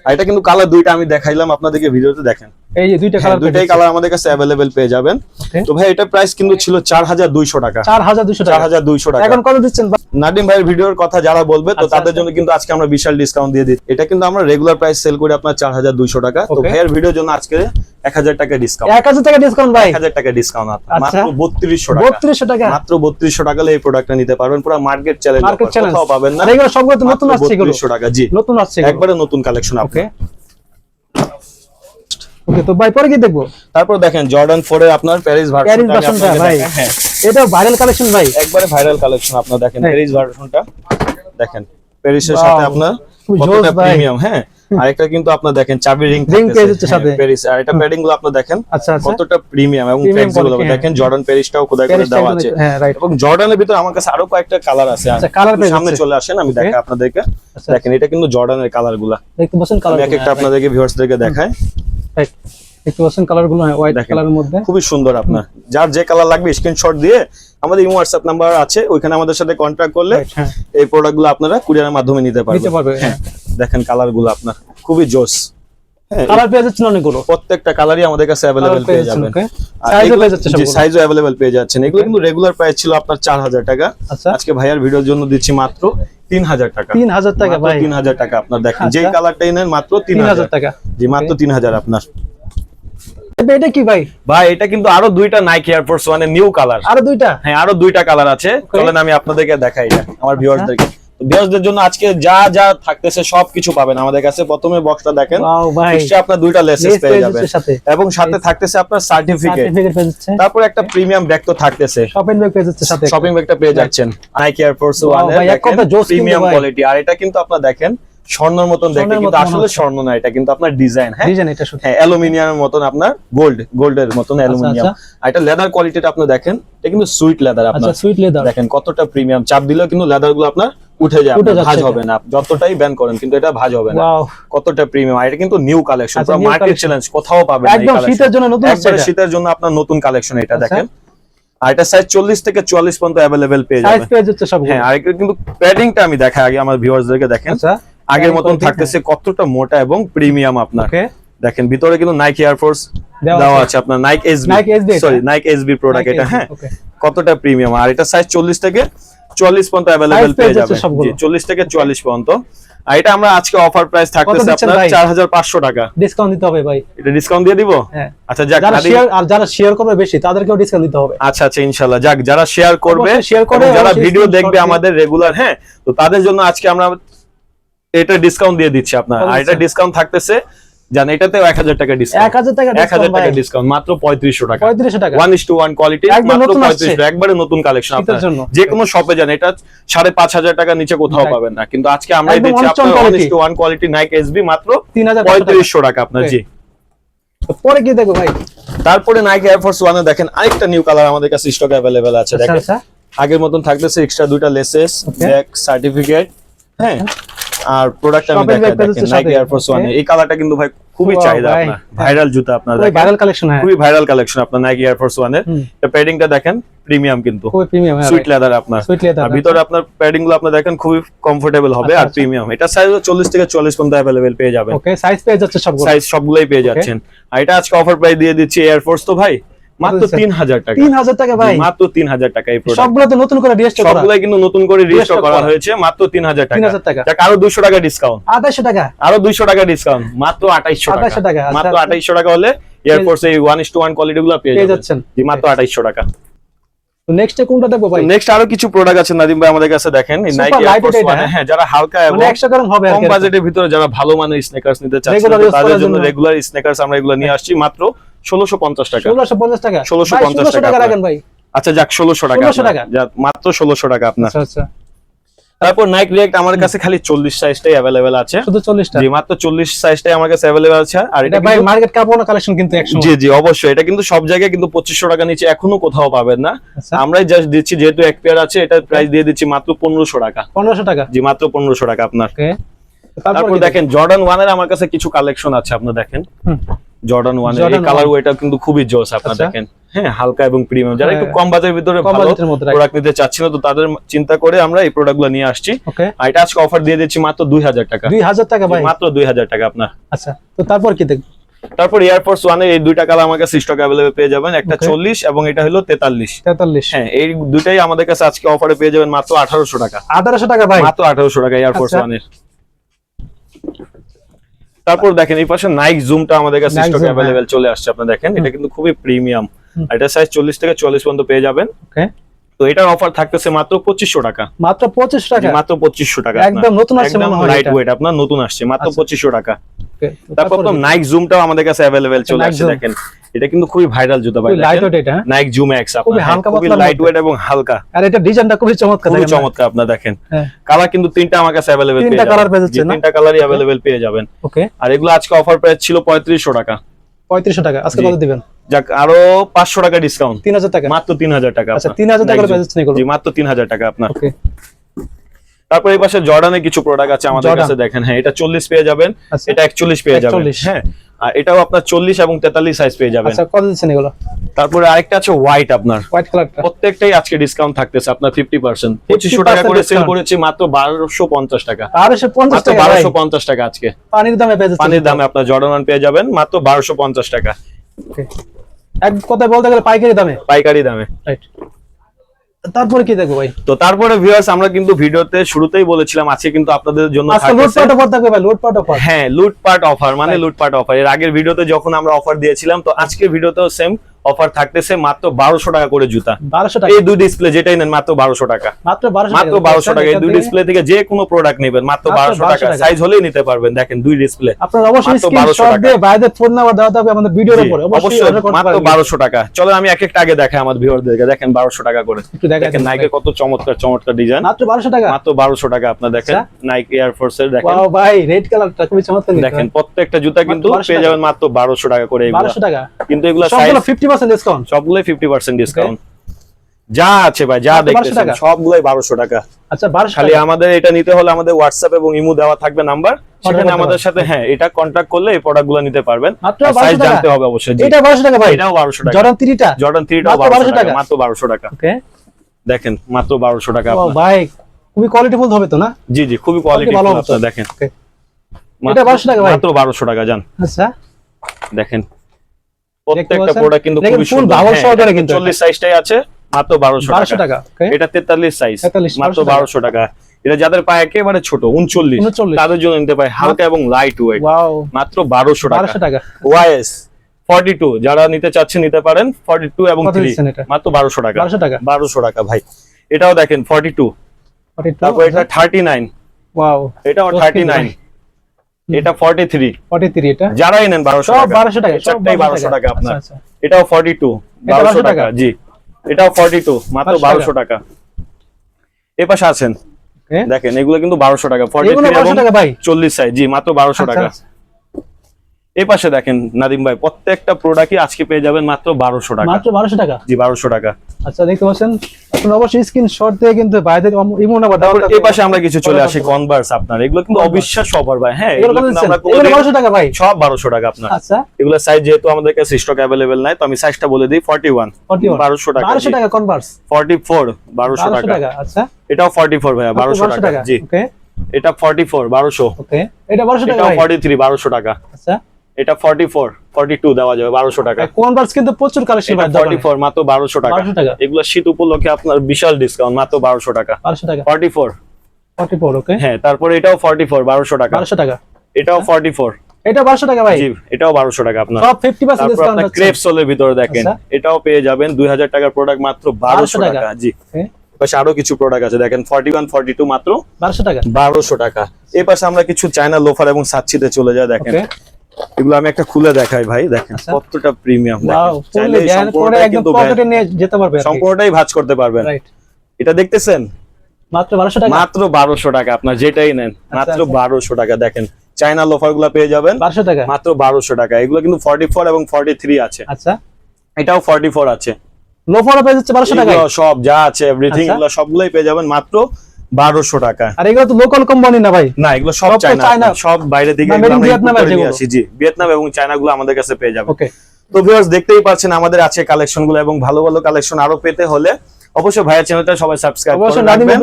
আর এটা কিন্তু কালার দুইটা আমি দেখাইলাম আপনাদেরকে ভিডিওতে, দেখেন এই যে দুইটা কালার, দুইটাই কালার আমাদের কাছে अवेलेबल পেয়ে যাবেন। তো ভাই এটা প্রাইস কিন্তু ছিল 4200 টাকা। 4200 টাকা। এখন কত দিচ্ছেন নাদিম ভাইয়ের ভিডিওর কথা যারা বলবে তো তাদের জন্য কিন্তু আজকে আমরা বিশাল ডিসকাউন্ট দিয়ে দিই। এটা কিন্তু আমরা রেগুলার প্রাইস সেল করি আপনার 4200 টাকা। তো ভাইয়ের ভিডিওর জন্য আজকে 1000 টাকা ডিসকাউন্ট। 1000 টাকা ডিসকাউন্ট ভাই, 1000 টাকা ডিসকাউন্ট মাত্র 3200 টাকা। 3200 টাকা মাত্র 3200 টাকা এই প্রোডাক্টটা নিতে পারবেন। পুরো মার্কেট চ্যালেঞ্জ, কোথাও পাবেন না। এগুলো সবগুলো তো নতুন আসছে, এগুলো 3200 টাকা। জি নতুন আসছে, একবারে নতুন কালেকশন আপনার। ওকে, তো ভাই পরে কি দেখবো? তারপর দেখেন জর্ডান 4 এর আপনার প্যারিস ভার্সনটা ভাই, এটা ভাইরাল কালেকশন ভাই, একবারে ভাইরাল কালেকশন আপনার। দেখেন প্যারিস ভার্সনটা দেখেন, প্যারিসের সাথে আপনার কতটা প্রিমিয়াম। হ্যাঁ, আরেকটা কিন্তু আপনার দেখেন চাবি রিং পেয়েছে সাথে প্যারিস। আর এটা প্যাডিং গুলো আপনার দেখেন আচ্ছা কতটা প্রিমিয়াম এবং ফ্লেক্সিবল। দেখেন জর্ডান প্যারিসটাও খোদাই করে দেওয়া আছে। এবং জর্ডানের ভিতর আমার কাছে আরো কয়েকটা কালার আছে। সামনে চলে আসেন, আমি দেখাই আপনাদেরকে। দেখেন এটা কিন্তু জর্ডানের কালার গুলা দেখতে পাচ্ছেন। কালার এক একটা আপনাদেরকে ভিউয়ার্সদেরকে দেখাই। দেখতে পাচ্ছেন কালার গুলো হোয়াইট কালারের মধ্যে খুবই সুন্দর। আপনার যার যে কালার লাগবে স্ক্রিনশট দিয়ে আমাদের ইমো হোয়াটসঅ্যাপ নাম্বার আছে, ওইখানে আমাদের সাথে কন্টাক্ট করলে এই প্রোডাক্টগুলো আপনারা কুরিয়ারের মাধ্যমে নিতে পারবেন। দেখেন কালারগুলো আপনার খুবই জোস। কালার পেয়ে যাচ্ছেন অনেকগুলো, প্রত্যেকটা কালারই আমাদের কাছে अवेलेबल পেয়ে যাবেন। সাইজও পেয়ে যাচ্ছে, জি সাইজও अवेलेबल পেয়ে যাচ্ছেন। এগুলো কিন্তু রেগুলার প্রাইস ছিল আপনার 4000 টাকা। আজকে ভাইয়ার ভিডিওর জন্য দিচ্ছি মাত্র 3000 টাকা। 3000 টাকা ভাই, 3000 টাকা আপনার। দেখেন যেই কালারটাই নেন মাত্র 3000 টাকা। জি মাত্র 3000 আপনার। এটা কি ভাই? ভাই এটা কিন্তু আরো দুইটা নাইকি এয়ার ফোর্স 1 এর নিউ কালার। আরো দুইটা? হ্যাঁ আরো দুইটা কালার আছে। চলেন আমি আপনাদেরকে দেখাই এটা আমার ভিউয়ারদেরকে। ভিউয়ারদের জন্য আজকে যা যা থাকতেছে সবকিছু পাবেন আমাদের কাছে। প্রথমে বক্সটা দেখেন, নিচে আপনার দুইটা লেসেস পেয়ে যাবেন এবং সাথে থাকতেছে আপনার সার্টিফিকেট। তারপর একটা প্রিমিয়াম ব্যাগ তো থাকতেছে, শপিং ব্যাগ পেয়ে যাচ্ছে সাথে। শপিং ব্যাগটা পেয়ে যাচ্ছেন নাইকি এয়ার ফোর্স 1 এর প্রিমিয়াম কোয়ালিটি। আর এটা কিন্তু আপনার দেখেন স্বর্ণের মতন দেখতে, কিন্তু আসলে স্বর্ণ না, এটা কিন্তু আপনার ডিজাইন। হ্যাঁ ডিজাইন এটা শুধু অ্যালুমিনিয়ামের মতন আপনার গোল্ডের মতন অ্যালুমিনিয়াম। আর এটা লেদার কোয়ালিটিটা আপনি দেখেন, এটা কিন্তু সুইট লেদার আপনার। আচ্ছা সুইট লেদার দেখেন কতটা প্রিমিয়াম। চাপ দিলেও কিন্তু লেদার গুলো আপনার উঠে যায়, ভাঁজ হবে না। যতটাই ব্যান করেন কিন্তু এটা ভাঁজ হবে না। কতটা প্রিমিয়াম। আর এটা কিন্তু নিউ কালেকশন, পুরো মার্কেট চ্যালেঞ্জ, কোথাও পাবেন না। একদম শীতের জন্য নতুন, একবারে শীতের জন্য আপনার নতুন কালেকশন এটা দেখেন। আর এটা সাইজ 40 থেকে 44 পর্যন্ত अवेलेबल পেয়ে যাবেন। সাইজ পেয়ে যাচ্ছে সব। হ্যাঁ আর এটা কিন্তু প্যাডিংটা আমি দেখাই আগে আমার ভিউয়ারদেরকে। দেখেন আগের মতন থাকতেছে, কতটা মোটা এবং প্রিমিয়াম আপনার। দেখেন ভিতরে কিন্তু নাইকি এয়ার ফোর্স দেওয়া আছে আপনার, নাইকি এসবি প্রোডাক্ট এটা। হ্যাঁ কতটা প্রিমিয়াম। আর এটা সাইজ 40 থেকে 44 পর্যন্ত अवेलेबल পেয়ে যাবেন। জি 40 থেকে 44 পর্যন্ত। আর এটা আমরা আজকে অফার প্রাইস থাকতেছে আপনার 4500 টাকা। ডিসকাউন্ট দিতে হবে ভাই, এটা ডিসকাউন্ট দিয়ে দিব। আচ্ছা যাক, যারা শেয়ার করবে বেশি তাদেরকেও ডিসকাউন্ট দিতে হবে। আচ্ছা আচ্ছা ইনশাআল্লাহ। যাক যারা শেয়ার করবে, যারা ভিডিও দেখবে আমাদের রেগুলার, হ্যাঁ তো তাদের জন্য আজকে আমরা এটা ডিসকাউন্ট দিয়ে দিচ্ছি আপনার। আর এটা ডিসকাউন্ট থাকতেছে জান, এটাতেও 1000 টাকা ডিসকাউন্ট। 1000 টাকা ডিসকাউন্ট মাত্র 3500 টাকা। 1:1 কোয়ালিটি মাত্র 3500। একবারে নতুন কালেকশন আপনার। যে কোনো শপে যান এটা 5500 টাকা নিচে কোথাও পাবেন না, কিন্তু আজকে আমরা দিচ্ছি আপনার 1:1 কোয়ালিটি নাইকি এসবি মাত্র 3500 টাকা আপনার। জি পরে কি দেখো ভাই? তারপরে নাইকি এয়ার ফোর্স 1 এ দেখেন আরেকটা নিউ কালার আমাদের কাছে স্টকে अवेलेबल আছে। দেখেন আগের মতন থাকতেছে এক্সট্রা দুইটা লেসেস, ব্যাক সার্টিফিকেট। হ্যাঁ আর প্রোডাক্ট আমি দেখাই। দেখেন নাইকি এয়ার ফোর্স 1 এই কালারটা কিন্তু ভাই খুবই চাহিদা আপনার, ভাইরাল জুতা আপনার। ভাইরাল কালেকশন, হ্যাঁ খুবই ভাইরাল কালেকশন আপনার নাইকি এয়ার ফোর্স 1 এর। এটা প্যাডিংটা দেখেন প্রিমিয়াম, কিন্তু খুবই প্রিমিয়াম, সুইট লেদার আপনার। আর ভিতরে আপনার প্যাডিং গুলো আপনি দেখেন খুবই কমফোর্টেবল হবে আর প্রিমিয়াম। এটা সাইজ 40 থেকে 44 পর্যন্ত अवेलेबल পেয়ে যাবেন। ওকে সাইজ পেয়ে যাচ্ছে সবগুলো, সাইজ সবগুলাই পেয়ে যাচ্ছেন। আর এটা আজকে অফার প্রাইস দিয়ে দিচ্ছি এয়ার ফোর্স তো ভাই মাত্র 3000 টাকা। 3000 টাকা ভাই, মাত্র 3000 টাকা। এই প্রোডাক্ট সবগুলো তো নতুন করে রিস্টক করা, সবগুলাই কিন্তু নতুন করে রিস্টক করা হয়েছে মাত্র 3000 টাকা। 3000 টাকা। যাক আরো 200 টাকা ডিসকাউন্ট, 2800 টাকা, আরো 200 টাকা ডিসকাউন্ট, মাত্র 2800 টাকা। মাত্র 2800 টাকা হলে এয়ার ফোর্স এই 1:1 কোয়ালিটি গুলো পেয়ে যাচ্ছেন। জি মাত্র 2800 টাকা। তো নেক্সট কোনটা দেখবো ভাই? নেক্সট আরো কিছু প্রোডাক্ট আছে নাদিম ভাই আমাদের কাছে, দেখেন এই নাইকি এয়ার ফোর্স ওয়ান, হ্যাঁ যারা হালকা এবং মানে 100 গ্রাম হবে কম বাজেটের ভিতরে যারা ভালো মানের স্নেকার্স নিতে চাচ্ছেন তাদের জন্য রেগুলার স্নেকার্স আমরা এগুলো নিয়ে আসছি মাত্র 1650 টাকা। 1650 টাকা, 1650 টাকা রাখেন ভাই। আচ্ছা যাক 1600 টাকা, 1600 টাকা মাত্র 1600 টাকা আপনার। আচ্ছা আচ্ছা। তারপর নাইক রিঅ্যাক্ট আমার কাছে খালি 40 সাইজটাই अवेलेबल আছে, শুধু 40টা? জি মাত্র 40 সাইজটাই আমার কাছে अवेलेबल আছে। আর এটা ভাই মার্কেট কাপানো কালেকশন কিন্তু 100। জি জি অবশ্যই, এটা কিন্তু সব জায়গায় কিন্তু 2500 টাকা নিচে এখনো কোথাও পাবেন না। আমরাই জাস্ট দিচ্ছি যেহেতু এক পেয়ার আছে, এটার প্রাইস দিয়ে দিচ্ছি মাত্র 1500 টাকা। 1500 টাকা? জি মাত্র 1500 টাকা আপনার। ওকে। তারপর দেখেন জর্ডান 1 এর আমার কাছে কিছু কালেকশন আছে, আপনি দেখেন জর্ডান 1 এর এই কালার ওয়েটা কিন্তু খুবই জোস, আপনি দেখেন হ্যাঁ হালকা এবং প্রিমিয়াম, যারা একটু কম বাজেটের ভিতরে ভালো প্রোডাক্ট নিতে চাচ্ছেন তো তাদের চিন্তা করে আমরা এই প্রোডাক্টগুলো নিয়ে আসছি। আর এটা আজকে অফার দিয়ে দিচ্ছি মাত্র 2000 টাকা। 2000 টাকা ভাই? মাত্র 2000 টাকা আপনার। আচ্ছা তো তারপর কি দেখব? তারপর এয়ার ফোর্স 1 এর এই দুইটা কালার আমার কাছে স্টক अवेलेबल পেয়ে যাবেন, একটা 40 এবং এটা হলো 43। হ্যাঁ এই দুটাই আমাদের কাছে আজকে অফারে পেয়ে যাবেন মাত্র 1800 টাকা। 1800 টাকা ভাই? মাত্র 1800 টাকা এয়ার ফোর্স 1 এর। তারপর দেখেন এই পাশে নাইক জুমটা আমাদের কাছে স্টক अवेलेबल চলে আসছে, আপনি দেখেন এটা কিন্তু খুবই প্রিমিয়াম, এটা সাইজ 40 থেকে 44 পর্যন্ত পেয়ে যাবেন। ওকে। তো এটার অফার থাকতেছে মাত্র 2500 টাকা। মাত্র 2500 টাকা? মাত্র 2500 টাকা, একদম নতুন আসছে মনে হয়, লাইট ওয়েট আপনার নতুন আসছে মাত্র 2500 টাকা। তারপর তো নাইক জুমটাও আমাদের কাছে अवेलेबल চলে আসছে, দেখেন এটা কিন্তু খুবই ভাইরাল জুতা ভাই, লাইট ওয়েট এটা নাইক জুম এক্স, খুবই হালকা খুবই লাইট ওয়েট এবং হালকা, আর এটা ডিজাইনটা খুবই চমৎকার, খুবই চমৎকার আপনি দেখেন। কালার কিন্তু তিনটা আমার কাছে अवेलेबल পেয়ে যাবেন, তিনটা কালার পেয়ে যাচ্ছেন, তিনটা কালারই अवेलेबल পেয়ে যাবেন। ওকে। আর এগুলো আজকে অফার প্রাইস ছিল 3500 টাকা। 3500 টাকা আজকে কত দিবেন? যাক আরো 500 টাকা ডিসকাউন্ট, 3000 টাকা। মাত্র 3000 টাকা। আচ্ছা 3000 টাকা পেয়ে যাচ্ছেন এগুলো? জি মাত্র 3000 টাকা আপনার। ওকে। তারপর এই পাশে জর্ডানের কিছু প্রোডাক্ট আছে আমাদের কাছে, দেখেন হ্যাঁ এটা 40 পেয়ে যাবেন, এটা 41 পেয়ে যাবেন, হ্যাঁ আর এটাও আপনার 40 এবং 43 সাইজ পেয়ে যাবেন। আচ্ছা কত দিচ্ছেন এগুলো? তারপরে আরেকটা আছে হোয়াইট, আপনার হোয়াইট কালারটা প্রত্যেকটাই আজকে ডিসকাউন্ট থাকতেছে আপনার 50%, 2500 টাকা করে সেল করেছি মাত্র 1250 টাকা। 1250 টাকা? 1250 টাকা আজকে পানির দামে পেয়ে যাচ্ছেন, পানির দামে আপনার জর্ডান পেয়ে যাবেন মাত্র 1250 টাকা। ওকে। এক কথায় বলতে গেলে পাইকারি দামে? পাইকারি দামে, রাইট। তারপরে কি দেখবো ভাই? তো তারপরে ভিউয়ার্স আমরা কিন্তু ভিডিওতে শুরুতেই বলেছিলাম আজকে কিন্তু আপনাদের জন্য আজকে লুটপাট অফার থাকবে ভাই, লুটপাট অফার। হ্যাঁ লুটপাট অফার মানে লুটপাট অফার, এর আগের ভিডিওতে যখন আমরা অফার দিয়েছিলাম তো আজকের ভিডিওতেও সেম অফার থাকতেছে মাত্র 1200 টাকা করে জুতা। 1200 টাকা এই দুই ডিসপ্লে যেটাই নেন মাত্র 1200 টাকা। মাত্র 1200 টাকা এই দুই ডিসপ্লে থেকে যে কোনো প্রোডাক্ট নেবেন মাত্র 1200 টাকা, সাইজ হলেই নিতে পারবেন। দেখেন দুই ডিসপ্লে আপনারা অবশ্যই স্ক্রিনশট দিয়ে বাইরের ফোন নাম্বার দেওয়া থাকবে আমাদের ভিডিওর উপরে, অবশ্যই মাত্র 1200 টাকা। চলো আমি এক একটা আগে দেখাই আমাদের ভিউয়ারদেরকে, দেখেন 1200 টাকা করে একটু দেখেন নাইকের কত চমৎকার চমৎকার ডিজাইন, মাত্র 1200 টাকা। মাত্র 1200 টাকা আপনারা দেখেন নাইক এয়ার ফোর্স এর, দেখেন ওয়াও ভাই রেড কালারটা খুবই চমৎকার, দেখেন প্রত্যেকটা জুতা কিন্তু পেয়ে যাবেন মাত্র 1200 টাকা করে। এগুলো 1200 টাকা কিন্তু এগুলো সাইজ 50% ডিসকাউন্ট, সবগুলো 50% ডিসকাউন্ট যা আছে ভাই, যা দেখতেছেন সবগুলাই 1200 টাকা। আচ্ছা 1200 খালি আমাদের এটা নিতে হলে আমাদের হোয়াটসঅ্যাপ এবং ইমো দেওয়া থাকবে নাম্বার, সেখানে আমাদের সাথে হ্যাঁ এটা কন্টাক্ট করলে এই প্রোডাক্টগুলো নিতে পারবেন। সাইজ জানতে হবে অবশ্যই। এটা 1200 টাকা ভাই? এটাও 1200 টাকা। জর্ডান 3টা? জর্ডান 3টাও 1200 টাকা, মাত্র 1200 টাকা। ওকে দেখেন মাত্র 1200 টাকা। ও ভাই খুবই কোয়ালিটিফুল হবে তো না? জি জি খুবই কোয়ালিটিফুল আপনারা দেখেন। ওকে এটা 1200 টাকা ভাই? মাত্র 1200 টাকা জান। আচ্ছা দেখেন প্রত্যেকটা প্রোডাক্ট কিন্তু খুবই সুন্দর, 40 সাইজটাই আছে মাত্র 1200 টাকা। এটা 43 সাইজ মাত্র 1200 টাকা। এটা যাদের পায়ে একেবারে ছোট 39 তাদের জন্য নিতে পারে, হালকা এবং লাইট ওয়েট, ওয়াও মাত্র 1200 টাকা। ওয়াইএস 42 যারা নিতে চাচ্ছেন নিতে পারেন, 42 এবং 3 মাত্র 1200 টাকা। 1200 টাকা ভাই। এটাও দেখেন 42, তারপর এটা 39, ওয়াও এটাও 39, এটা 43 এটা যারাই নেন 1200 টাকা, 1200 টাকা সবটাই 1200 টাকা আপনার। এটাও 42 1200 টাকা, জি এটাও 42 মাত্র 1200 টাকা। এই পাশে আছেন দেখেন এগুলো কিন্তু 1200 টাকা, 43 এবং 40 সাইজ, জি মাত্র 1200 টাকা। এই পাশে দেখেন নাদিম ভাই প্রত্যেকটা প্রোডাক্টই আজকে পেয়ে যাবেন মাত্র 1200 টাকা, মাত্র 1200 টাকা, জি 1200 টাকা। আচ্ছা দেখতে পাচ্ছেন আপনারা অবশ্যই স্ক্রিনশট দিয়ে কিন্তু বাইরের ইমো নাম্বার দাও। এই পাশে আমরা কিছু চলে আসি কনভার্স, আপনার এগুলো কিন্তু অবিশ্বাস্য অফার ভাই। হ্যাঁ এগুলো কিন্তু আমরা 1200 টাকা ভাই, সব 1200 টাকা আপনার। আচ্ছা এগুলো সাইজ যেহেতু আমাদের কাছে স্টক अवेलेबल নাই তো আমি সাইজটা বলে দেই 41 1200 টাকা, 1200 টাকা কনভার্স। 44 1200 টাকা। আচ্ছা এটাও 44 ভাই 1200 টাকা, জি ওকে। এটা 44 1200, ওকে। এটা 1200 টাকা, এটা 43 1200 টাকা। আচ্ছা এটা 44 42 দেওয়া যাবে 1200 টাকা। কনভার্স কিন্তু প্রচুর কালেকশন ভাই, 44 মাত্র 1200 টাকা। এগুলো শীত উপলক্ষে আপনার বিশাল ডিসকাউন্ট মাত্র 1200 টাকা। 1200 টাকা 44 ওকে। হ্যাঁ তারপর এটাও 44 1200 টাকা, 1200 টাকা। এটাও 44 এটা 1200 টাকা ভাই। জি, এটাও 1200 টাকা আপনার। সব 50% ডিসকাউন্ট আছে। ক্রেপ সোলের ভিতরে দেখেন, এটাও পেয়ে যাবেন 2000 টাকার প্রোডাক্ট মাত্র 1200 টাকা। জি, পাশে আরো কিছু প্রোডাক্ট আছে দেখেন 41 42 মাত্র 1200 টাকা। 1200 টাকা। এই পাশে আমরা কিছু চায়না লোফার এবং সাচ্চিতে চলে যাই দেখেন। এগুলো আমি একটা খুলে দেখাই ভাই, দেখেন কতটা প্রিমিয়াম। চাইলে সম্পূর্ণটাই কিন্তু পকেটে নিয়ে যেতে পারবে, সম্পূর্ণটাই ভাঁজ করতে পারবেন। এটা দেখতেছেন মাত্র 1200 টাকা। মাত্র 1200 টাকা আপনার যেটাই নেন মাত্র 1200 টাকা। দেখেন চায়না লোফার গুলো পেয়ে যাবেন 1200 টাকা, মাত্র 1200 টাকা। এগুলো কিন্তু 44 এবং 43 আছে। আচ্ছা, এটাও 44 আছে। লোফারও পেয়ে যাচ্ছে 1200 টাকা। সব যা আছে এভরিথিং এগুলো সবগুলাই পেয়ে যাবেন মাত্র 1200 টাকা। আর এগুলো তো লোকাল কোম্পানি না ভাই? না, এগুলো সব চায়না, সব বাইরে থেকে নিয়ে আসি। জি, ভিয়েতনাম এবং চায়না গুলো আমাদের কাছে পেয়ে যাবেন। ওকে, তো ভিউয়ার্স দেখতেই পাচ্ছেন আমাদের আছে কালেকশন গুলো, এবং ভালো ভালো কালেকশন আরো পেতে হলে অবশ্যই ভাইয়া চ্যানেলটা সবাই সাবস্ক্রাইব করে রাখবেন।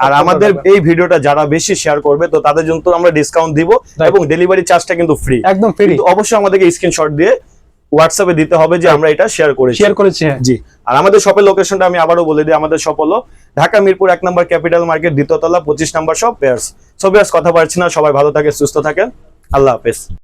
আর আমাদের এই ভিডিওটা যারা বেশি শেয়ার করবে তো তাদের জন্য তো আমরা ডিসকাউন্ট দিব, এবং ডেলিভারি চার্জটা কিন্তু ফ্রি, একদম ফ্রি। অবশ্যই আমাদেরকে স্ক্রিনশট দিয়ে হোয়াটসঅ্যাপে দিতে হবে যে আমরা এটা শেয়ার করেছি। জি, আর আমাদের শপের লোকেশনটা আমি আবারও বলে দিই। আমাদের শপ হলো ঢাকা মিরপুর 1 নম্বর ক্যাপিটাল মার্কেট, দ্বিতীয় তলা, 25 নম্বর শপ পেয়ার্স। সো ভিউয়ার্স কথা বলছি না, সবাই ভালো থাকে, সুস্থ থাকেন, আল্লাহ হাফেজ।